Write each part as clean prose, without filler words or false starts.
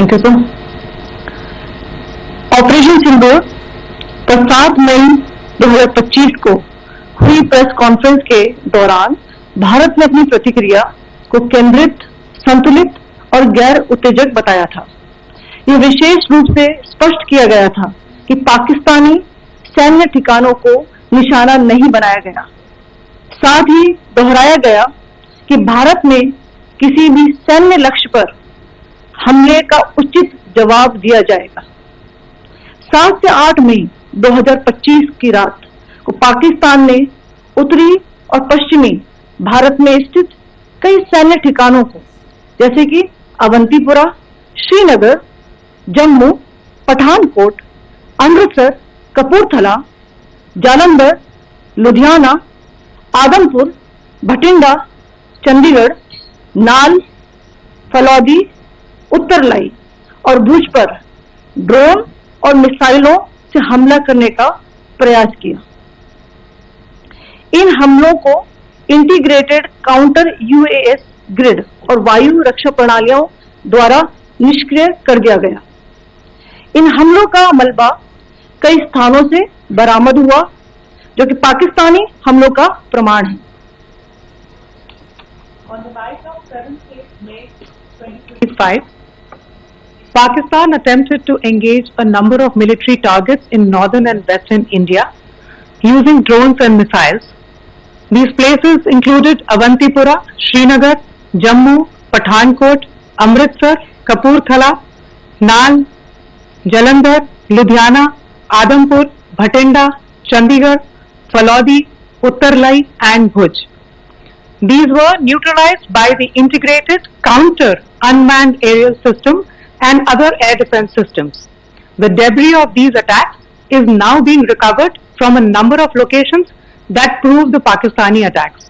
Thank you sir. Operation सिंदूर पर 7 मई 2025 को हुई प्रेस कॉन्फ्रेंस के दौरान भारत ने अपनी प्रतिक्रिया को केंद्रित, संतुलित और गैर उत्तेजक बताया था। यह विशेष रूप से स्पष्ट किया गया था कि पाकिस्तानी सैन्य ठिकानों को निशाना नहीं बनाया गया। साथ ही दोहराया गया कि भारत में किसी भी सैन्य लक्ष्य पर हमले का उचित जवाब दिया जाएगा। 7 से 8 मई 2025 की रात को पाकिस्तान ने उत्तरी और पश्चिमी भारत में स्थित कई सैन्य ठिकानों को, जैसे कि अवंतीपुरा, श्रीनगर, जम्मू, पठानकोट, अमृतसर, कपूरथला, जालंधर, लुधियाना, आदमपुर, भटिंडा, चंडीगढ़, नाल, फलौदी, उत्तरलाई और भुज पर ड्रोन और मिसाइलों से हमला करने का प्रयास किया। इन हमलों को इंटीग्रेटेड काउंटर यूएस ग्रिड और वायु रक्षा प्रणालियों द्वारा निष्क्रिय कर दिया गया। इन हमलों का मलबा कई स्थानों से बरामद हुआ, जो कि पाकिस्तानी हमलों का प्रमाण है। On the night of 7th May 2025, Pakistan attempted to engage a number of military targets in northern and western India using drones and missiles. These places included Avantipura, Srinagar, Jammu, Pathankot, Amritsar, Kapurthala, Nal, Jalandhar, Ludhiana, Adampur, Bhatinda, Chandigarh, Falodi, Uttarlai and Bhuj. These were neutralized by the integrated counter unmanned aerial system and other air defense systems. The debris of these attacks is now being recovered from a number of locations that prove the Pakistani attacks.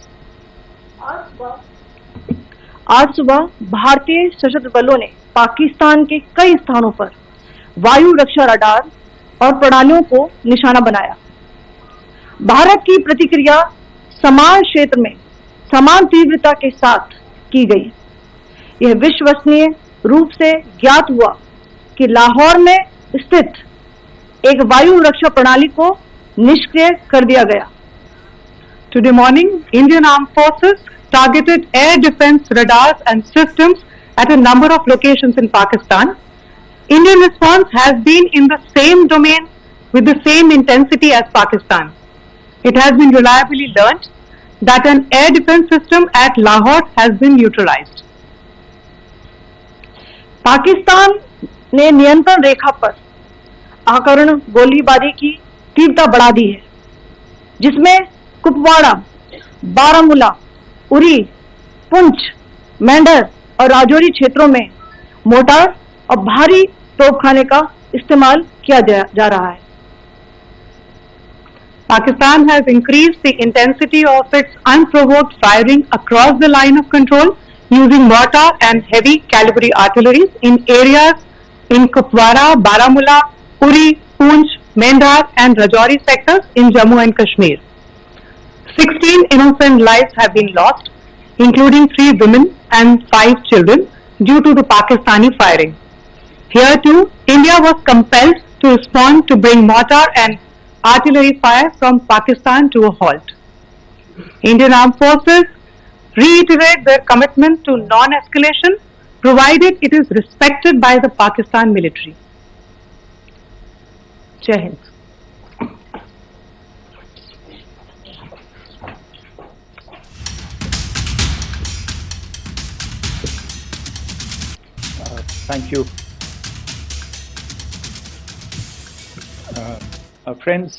आज सुबह भारतीय सशस्त्र बलों ने पाकिस्तान के कई स्थानों पर वायु रक्षा रडार और प्रणालियों को निशाना बनाया। भारत की प्रतिक्रिया समान क्षेत्र में समान तीव्रता के साथ की गई। यह विश्वसनीय रूप से ज्ञात हुआ कि लाहौर में स्थित एक वायु रक्षा प्रणाली को निष्क्रिय कर दिया गया। Today morning, Indian Armed Forces targeted air defense radars and systems at a number of locations in Pakistan. Indian response has been in the same domain with the same intensity as Pakistan. It has been reliably learnt that an air defense system at Lahore has been neutralized. Pakistan ने नियंत्रण रेखा पर आकरण गोलीबारी की तीव्रता बढ़ा दी है, जिसमें कुपवाड़ा, बारामूला, उरी, पुंछ, मेंढर और राजौरी क्षेत्रों में मोर्टार और भारी तोपखाने का इस्तेमाल किया जा रहा है। Pakistan has increased the intensity of its unprovoked firing across the line of control using mortar and heavy calibre artillery in areas in Kupwara, Baramulla, Uri, Poonch, Mendhar and Rajouri sectors in Jammu and Kashmir. 16 innocent lives have been lost, including 3 women and 5 children, due to the Pakistani firing. Here too, India was compelled to respond to bring mortar and artillery fire from Pakistan to a halt. Indian Armed Forces reiterate their commitment to non-escalation, provided it is respected by the Pakistan military. Jai Hind. Thank you. Friends,